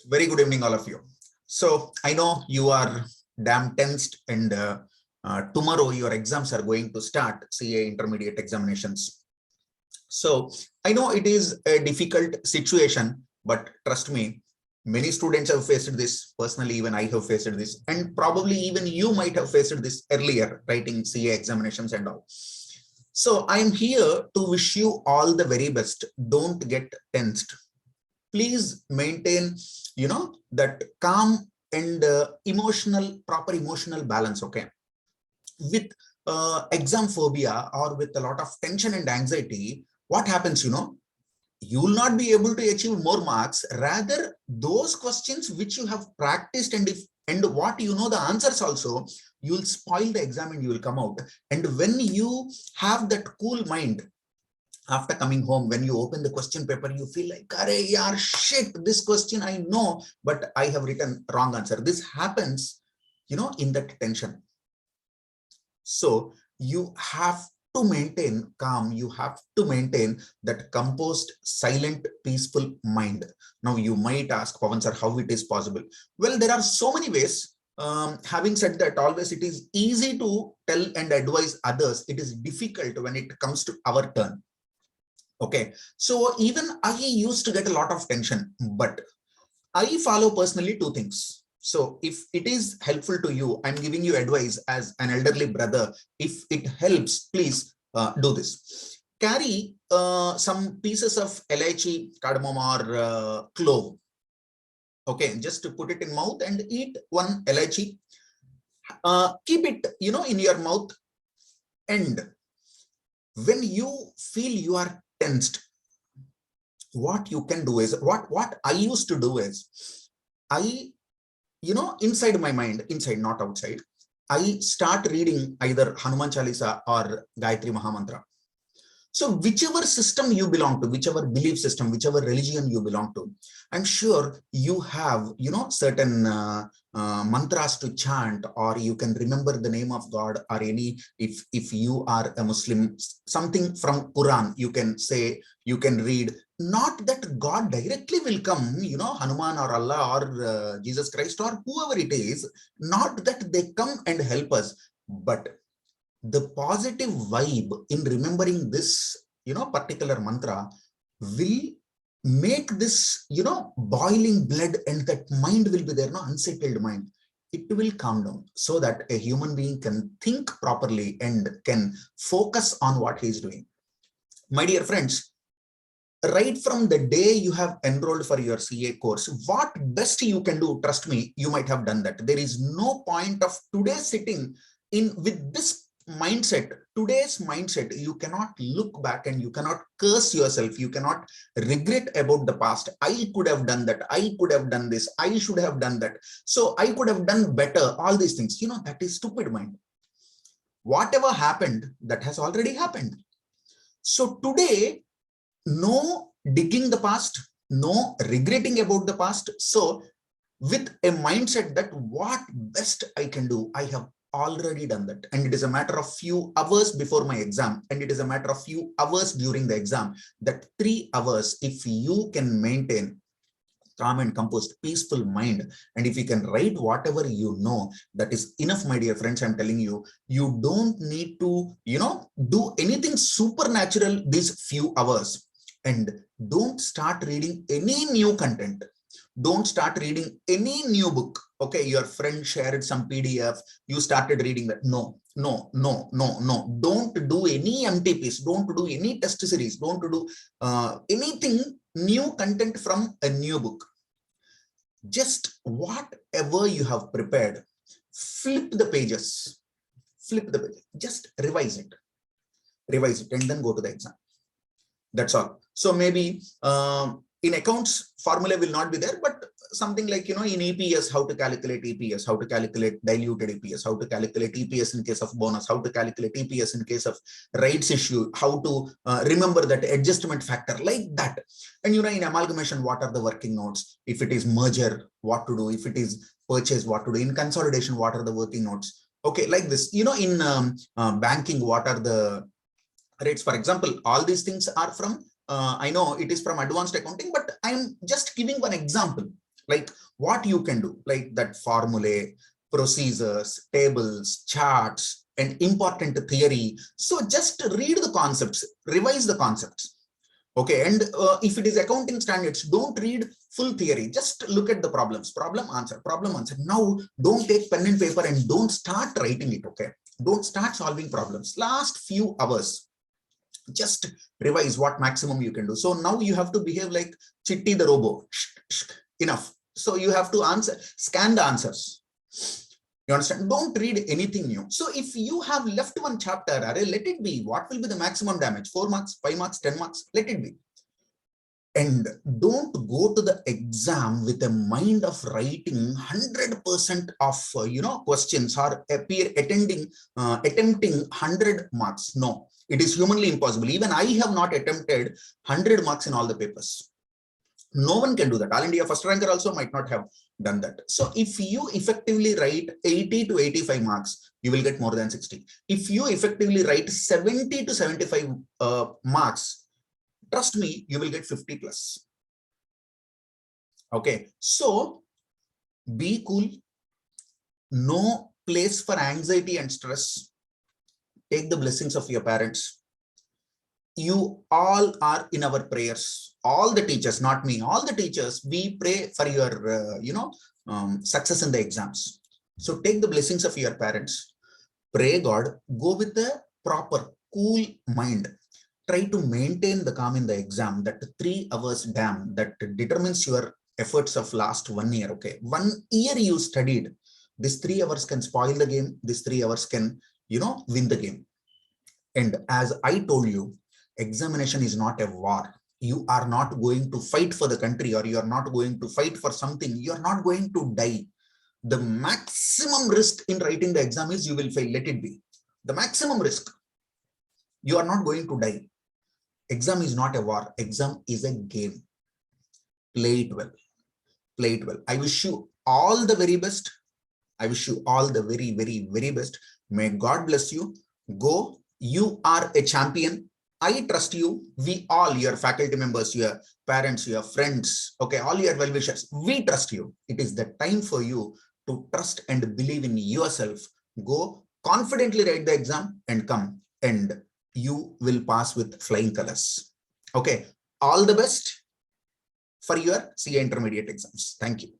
Very good evening, all of you. So I know you are damn tensed, and tomorrow your exams are going to start, CA intermediate examinations. So I know it is a difficult situation, but trust me, many students have faced this. Personally, even I have faced this, and probably even you might have faced this earlier, writing CA examinations and all. So I'm here to wish you all the very best. Don't get tensed. Please maintain, that calm and proper emotional balance. Okay, with exam phobia or with a lot of tension and anxiety, what happens, you will not be able to achieve more marks. Rather, those questions which you have practiced and what the answers also, you will spoil the exam and you will come out. And when you have that cool mind, after coming home, when you open the question paper, you feel like, "Arey yaar, shit, this question I know, but I have written wrong answer." This happens, in that tension. So you have to maintain calm. You have to maintain that composed, silent, peaceful mind. Now you might ask, Pavan sir, how it is possible? Well, there are so many ways. Having said that, always it is easy to tell and advise others. It is difficult when it comes to our turn. Okay, so even I used to get a lot of tension, but I follow personally two things. So if it is helpful to you, I'm giving you advice as an elderly brother. If it helps, please do this. Carry some pieces of elaichi, cardamom, or clove. Okay, just to put it in mouth and eat one elaichi. Keep it, in your mouth. And when you feel you are tensed, what you can do is, what I used to do is, I, inside my mind, inside, not outside, I start reading either Hanuman Chalisa or Gayatri Mahamantra. So whichever system you belong to, whichever belief system, whichever religion you belong to, I'm sure you have, certain mantras to chant, or you can remember the name of God, or any, if you are a Muslim, something from Quran, you can say, you can read. Not that God directly will come, Hanuman or Allah or Jesus Christ or whoever it is, not that they come and help us, but the positive vibe in remembering this, particular mantra will make this, boiling blood, and that mind will be there, unsettled mind. It will calm down so that a human being can think properly and can focus on what he is doing. My dear friends, right from the day you have enrolled for your CA course, what best you can do, trust me, you might have done that. There is no point of today sitting in with this mindset, today's mindset. You cannot look back and you cannot curse yourself. You cannot regret about the past. I could have done that. I could have done this. I should have done that. So I could have done better. All these things, that is stupid mind. Whatever happened, that has already happened. So today, no digging the past, no regretting about the past. So with a mindset that what best I can do, I have already done that, and it is a matter of few hours before my exam, and it is a matter of few hours during the exam. That 3 hours, if you can maintain calm and composed, peaceful mind, and if you can write whatever you know, that is enough, my dear friends. I'm telling you, you don't need to, do anything supernatural these few hours. And don't start reading any new content. Don't start reading any new book. Okay, your friend shared some PDF, you started reading that. No. Don't do any MTPs. Don't do any test series. Don't do anything new content from a new book. Just whatever you have prepared, flip the pages. Just revise it, and then go to the exam. That's all. So maybe in accounts, formula will not be there, but something like, in EPS, how to calculate EPS, how to calculate diluted EPS, how to calculate EPS in case of bonus, how to calculate EPS in case of rights issue, how to remember that adjustment factor, like that. And, in amalgamation, what are the working notes? If it is merger, what to do? If it is purchase, what to do? In consolidation, what are the working notes? Okay, like this. In banking, what are the rates? For example, all these things are from, I know it is from advanced accounting, but I'm just giving one example. Like what you can do, like that formulae, procedures, tables, charts, and important theory. So just read the concepts, revise the concepts. Okay, and if it is accounting standards, don't read full theory. Just look at the problems, problem, answer, problem, answer. Now, don't take pen and paper and don't start writing it. Okay, don't start solving problems. Last few hours, just revise what maximum you can do. So now you have to behave like Chitti the robo. Enough. So you have to answer, scan the answers. You understand? Don't read anything new. So if you have left one chapter, array, let it be. What will be the maximum damage? 4 marks, 5 marks, 10 marks? Let it be. And don't go to the exam with a mind of writing 100% of questions or attempting 100 marks. No, it is humanly impossible. Even I have not attempted 100 marks in all the papers. No one can do that. All India first ranker also might not have done that. So if you effectively write 80 to 85 marks, you will get more than 60. If you effectively write 70 to 75 marks, trust me, you will get 50 plus. Okay, so be cool. No place for anxiety and stress. Take the blessings of your parents. You all are in our prayers. All the teachers, not me, all the teachers, we pray for your, success in the exams. So take the blessings of your parents. Pray God, go with a proper, cool mind. Try to maintain the calm in the exam. That 3 hours damn, that determines your efforts of last 1 year. Okay, 1 year you studied. This 3 hours can spoil the game. This 3 hours can, win the game. And as I told you, examination is not a war. You are not going to fight for the country, or you are not going to fight for something. You are not going to die. The maximum risk in writing the exam is you will fail. Let it be. The maximum risk. You are not going to die. Exam is not a war. Exam is a game. Play it well. Play it well. I wish you all the very best. I wish you all the very, very, very best. May God bless you. Go. You are a champion. I trust you. We all, your faculty members, your parents, your friends, okay, all your well-wishers, we trust you. It is the time for you to trust and believe in yourself. Go confidently write the exam and come, and you will pass with flying colors. Okay, all the best for your CA intermediate exams. Thank you.